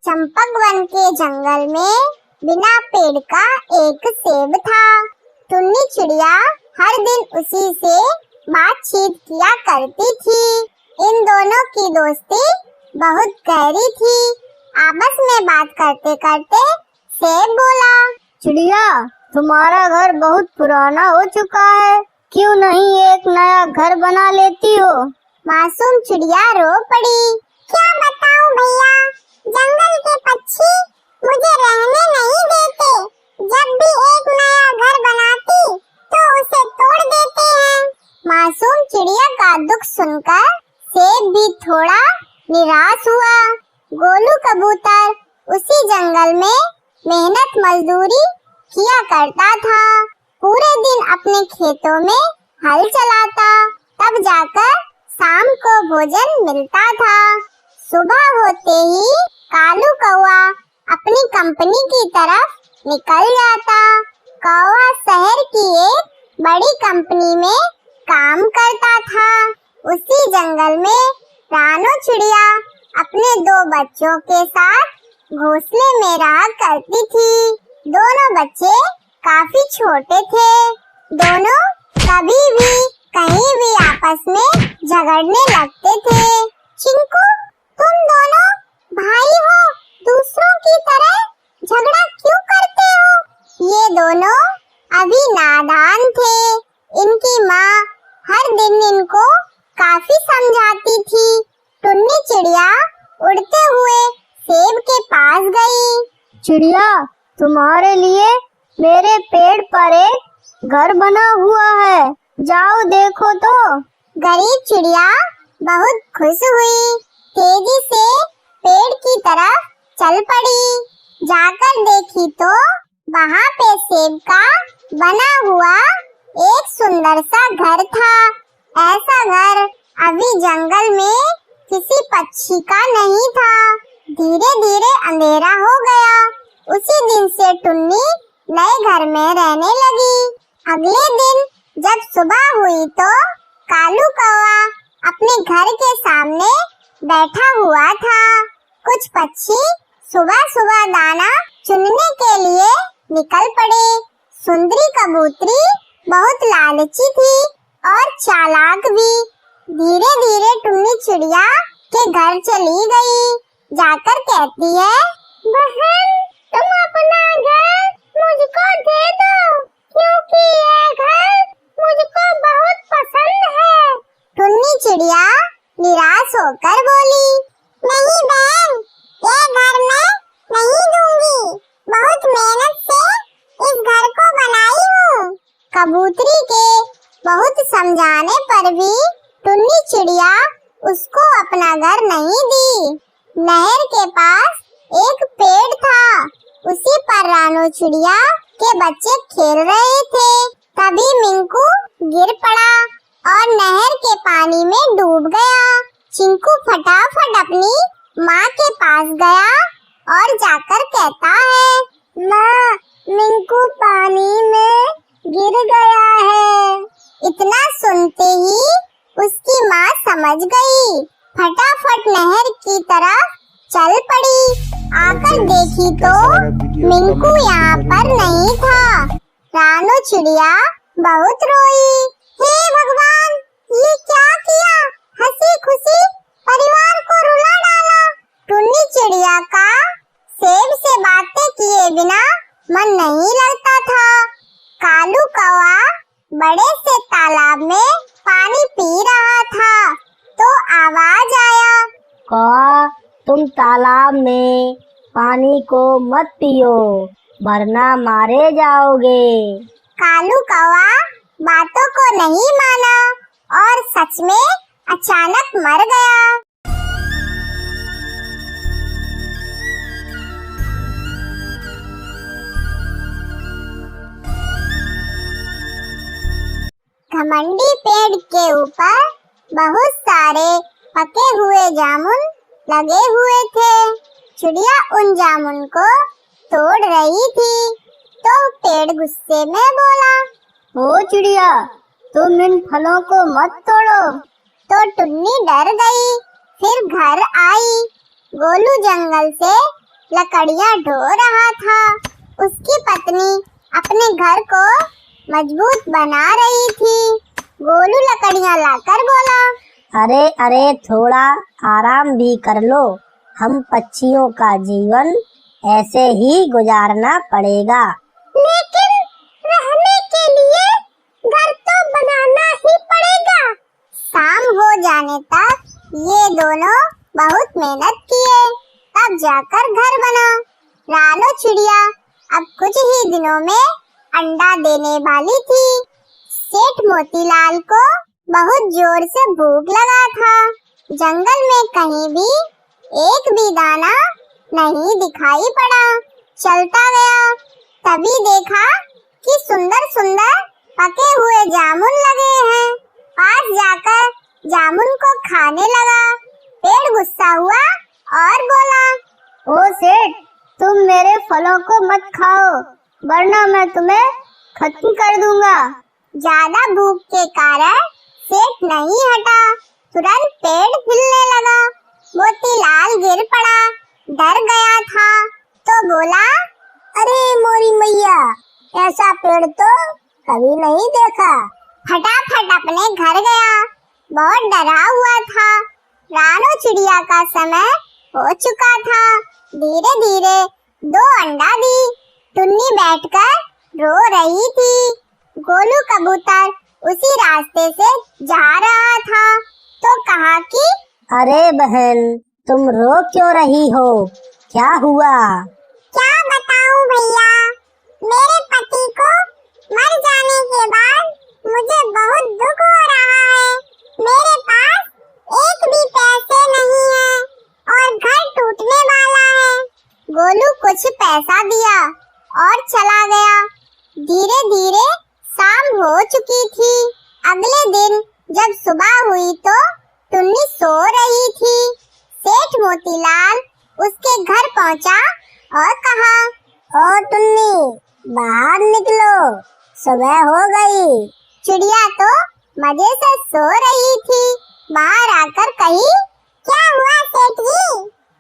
Champak one के जंगल में बिना पेड़ का एक सेब था। टुन्नी चिड़िया हर दिन उसी से बातचीत किया करती थी। इन दोनों की दोस्ती बहुत गहरी थी। आपस में बात करते करते सेब बोला, चिड़िया, तुम्हारा घर बहुत पुराना हो चुका है, क्यों नहीं एक नया घर बना लेती हो? मासूम चिड़िया रो पड़ी। क्या बताऊं भैया, जंगल के पक्षी मुझे रहने नहीं देते। जब भी एक नया घर बनाती तो उसे तोड़ देते हैं। मासूम चिड़िया का दुख सुनकर सेब भी थोड़ा निराश हुआ। गोलू कबूतर उसी जंगल में मेहनत मजदूरी किया करता था। पूरे दिन अपने खेतों में हल चलाता, तब जाकर शाम को भोजन मिलता था। सुबह होते ही कालू कौवा अपनी कंपनी की तरफ निकल जाता। कौवा शहर की एक बड़ी कंपनी में काम करता था। उसी जंगल में रानो चिड़िया अपने 2 बच्चों के साथ घोंसले में रहा करती थी। दोनों बच्चे काफी छोटे थे। दोनों कभी भी कहीं भी आपस में झगड़ने लगते थे। चिंकू, तुम दोनों भाई हो, दूसरों की तरह झगड़ा क्यों करते हो? ये दोनों अभी नादान थे। इनकी माँ हर दिन इनको काफी समझाती थी। टुन्नी चिड़िया उड़ते हुए सेब के पास गई। चिड़िया, तुम्हारे लिए मेरे पेड़ पर एक घर बना हुआ है, जाओ देखो तो। गरीब चिड़िया बहुत खुश हुई। तेजी से पेड़ की तरफ चल पड़ी। जाकर देखी तो वहाँ पे सेब का बना हुआ एक सुंदर सा घर था। ऐसा घर अभी जंगल में किसी पक्षी का नहीं था। धीरे धीरे अंधेरा हो गया। उसी दिन से टुन्नी नए घर में रहने लगी। अगले दिन जब सुबह हुई तो कालू कौवा अपने घर के सामने बैठा हुआ था। कुछ पक्षी सुबह सुबह दाना चुनने के लिए निकल पड़े। सुंदरी कबूतरी बहुत लालची थी और चालाक भी। धीरे धीरे टुन्नी चिड़िया के घर चली गई। जाकर कहती है, बहन, तुम अपना घर मुझको दे दो, क्योंकि ये घर मुझको बहुत पसंद है। टुन्नी चिड़िया निराश होकर बोली, नहीं बहन, ये घर मैं नहीं दूंगी। बहुत मेहनत से इस घर को बनाई हूँ। कबूतरी के बहुत समझाने पर भी टुन्नी चिड़िया उसको अपना घर नहीं दी। नहर के पास एक पेड़ था, उसी पर रानो चिड़िया के बच्चे खेल रहे थे। तभी मिंकू गिर पड़ा और नहर के पानी में डूब गया। चिंकू फटाफट अपनी माँ के पास गया और जाकर कहता है, माँ, मिंकू पानी में गिर गया है। इतना सुनते ही उसकी माँ समझ गई। फटाफट नहर की तरफ चल पड़ी। आकर देखी तो मिंकू यहाँ पर नहीं था। रानो चिड़िया बहुत रोई। हे भगवान, ये क्या किया? हंसी खुशी परिवार को रुला डाला। टुन्नी चिड़िया का सेब से बातें किए बिना मन नहीं लगता था। कालू कौवा बड़े से तालाब में पानी पी रहा था तो आवाज आया, कौवा, तुम तालाब में पानी को मत पियो, वरना मारे जाओगे। कालू कौवा बातों को नहीं माना और सच में अचानक मर गया। घमंडी पेड़ के ऊपर बहुत सारे पके हुए जामुन लगे हुए थे। चिड़िया उन जामुन को तोड़ रही थी तो पेड़ गुस्से में बोला, ओ चिड़िया, तुम इन फलों को मत तोड़ो। तो टुन्नी डर गई। फिर घर आई। गोलू जंगल से लकड़ियां ढो रहा था। उसकी पत्नी अपने घर को मजबूत बना रही थी। गोलू लकड़ियां लाकर बोला, अरे अरे थोड़ा आराम भी कर लो, हम पक्षियों का जीवन ऐसे ही गुजारना पड़ेगा। लेकिन रहने के लिए घर तो बनाना ही पड़ेगा। शाम हो जाने तक ये दोनों बहुत मेहनत किए, तब जाकर घर बना। रानो चिड़िया अब कुछ ही दिनों में अंडा देने वाली थी। सेठ मोतीलाल को बहुत जोर से भूख लगा था। जंगल में कहीं भी एक भी दाना नहीं दिखाई पड़ा। चलता गया, तभी देखा कि सुंदर सुंदर पके हुए जामुन लगे हैं। पास जाकर जामुन को खाने लगा। पेड़ गुस्सा हुआ और बोला, ओ सेठ, तुम मेरे फलों को मत खाओ, वरना मैं तुम्हें खत्म कर दूंगा। ज्यादा भूख के कारण सेठ नहीं हटा। तुरंत पेड़ हिलने लगा। मोतीलाल गिर पड़ा, डर गया था तो बोला, अरे मोरी मैया, ऐसा पेड़ तो कभी नहीं देखा। फटाफट अपने घर गया। बहुत डरा हुआ था। रानो चिड़िया का समय हो चुका था। धीरे धीरे 2 अंडा दी। टुन्नी बैठकर रो रही थी। गोलू कबूतर उसी रास्ते से जा रहा था तो कहा कि अरे बहन, तुम रो क्यों रही हो? क्या हुआ? क्या बताऊं भैया, मेरे पति को मर जाने के बाद मुझे बहुत दुख हो रहा है। मेरे पास एक भी पैसे नहीं है और घर टूटने वाला है। गोलू कुछ पैसा दिया और चला गया। धीरे धीरे शाम हो चुकी थी। अगले दिन जब सुबह हुई तो टुन्नी सो रही थी। सेठ मोतीलाल उसके घर पहुंचा और कहा, ओ टुन्नी, बाहर निकलो, सुबह हो गई। चिड़िया तो मजे से सो रही थी। बाहर आकर कही, क्या हुआ सेठ जी,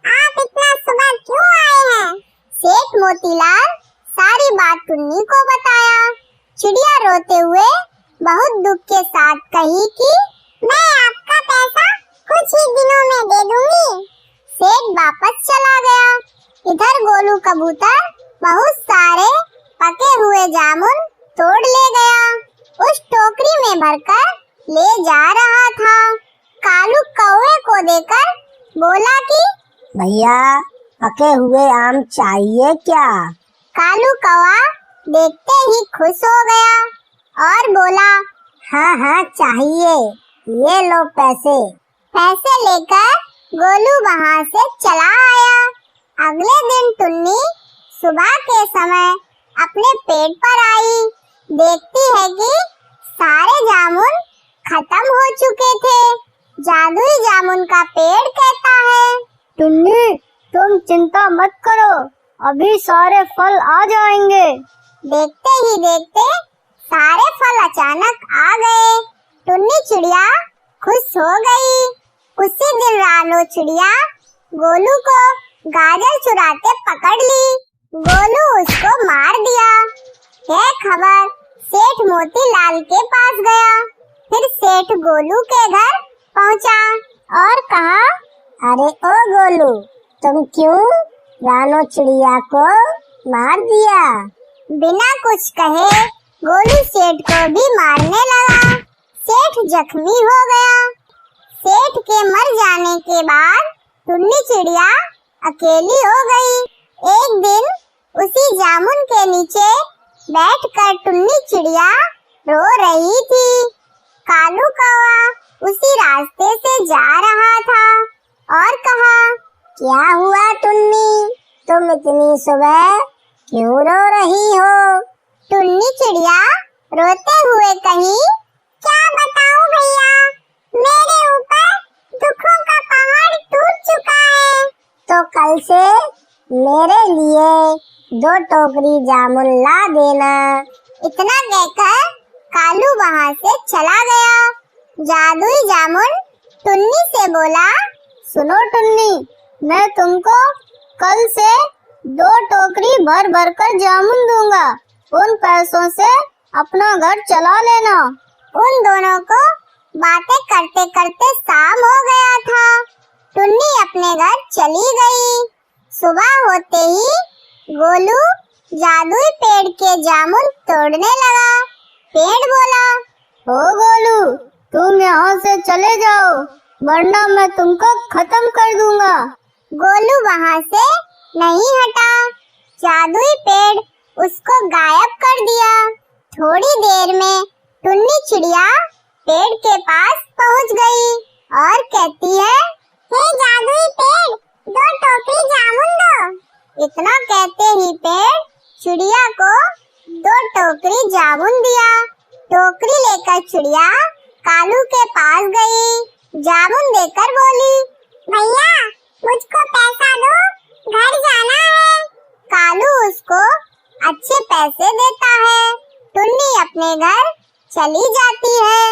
आप इतना सुबह क्यों आए हैं? सेठ मोतीलाल सारी बात टुन्नी को बताया। चिड़िया रोते हुए बहुत दुख के साथ कही कि मैं आपका पैसा कुछ ही दिनों में दे दूंगी। सेठ वापस चला गया। इधर गोलू कबूतर बहुत सारे पके हुए जामुन तोड़ ले गया। उस टोकरी में भरकर ले जा रहा था। कालू कौवे को देखकर बोला कि भैया, पके हुए आम चाहिए क्या? कालू कौवा देखते ही खुश हो गया और बोला, हाँ हाँ चाहिए, ये लो पैसे। पैसे लेकर गोलू वहाँ से चला आया। अगले दिन टुन्नी सुबह के समय अपने पेड़ पर आई। देखती है कि सारे जामुन खत्म हो चुके थे। जादुई जामुन का पेड़ कहता है, टुन्नी, तुम चिंता मत करो, अभी सारे फल आ जाएंगे। देखते ही देखते सारे फल अचानक आ गए। टुन्नी चिड़िया खुश हो गई। उसी दिन रानो चिड़िया गोलू को गाजर चुराते पकड़ ली। गोलू उसको मार दिया। यह खबर सेठ मोतीलाल के पास गया। फिर सेठ गोलू के घर पहुंचा और कहा, अरे ओ गोलू, तुम क्यों रानो चिड़िया को मार दिया? बिना कुछ कहे गोलू सेठ को भी मारने लगा। सेठ जख्मी हो गया। सेठ के मर जाने के बाद टुन्नी चिड़िया अकेली हो गई। एक दिन उसी जामुन के नीचे बैठकर टुन्नी चिड़िया रो रही थी। कालू कौवा उसी रास्ते से जा रहा था और कहा, क्या हुआ टुन्नी, तुम इतनी सुबह क्यों रो रही हो? टुन्नी चिड़िया रोते हुए कही, क्या बताऊं भैया, मेरे ऊपर दुखों का पहाड़ टूट चुका है। तो कल से मेरे लिए 2 टोकरी जामुन ला देना। इतना कहकर कालू वहाँ से चला गया। जादुई जामुन टुन्नी से बोला, सुनो टुन्नी, मैं तुमको कल से 2 टोकरी भर भर कर जामुन दूंगा। उन पैसों से अपना घर चला लेना। उन दोनों को बातें करते करते शाम हो गया था। टुन्नी अपने घर चली गई। सुबह होते ही गोलू जादुई पेड़ के जामुन तोड़ने लगा। पेड़ बोला, ओ गोलू, तुम यहाँ से चले जाओ, वरना मैं तुमको खत्म कर दूंगा। गोलू वहाँ से नहीं हटा। जादुई पेड़ उसको गायब कर दिया। थोड़ी देर में टुन्नी चिड़िया पेड़ के पास पहुँच गई और कहती है, हे जादुई पेड़, 2 टोकरी जामुन दो। इतना कहते ही पेड़ चिड़िया को 2 टोकरी जामुन दिया। टोकरी लेकर चिड़िया कालू के पास गई। जामुन देकर बोली, भैया मुझको पैसा दो, घर जाना है। कालू उसको अच्छे पैसे देता है। टुन्नी अपने घर चली जाती है।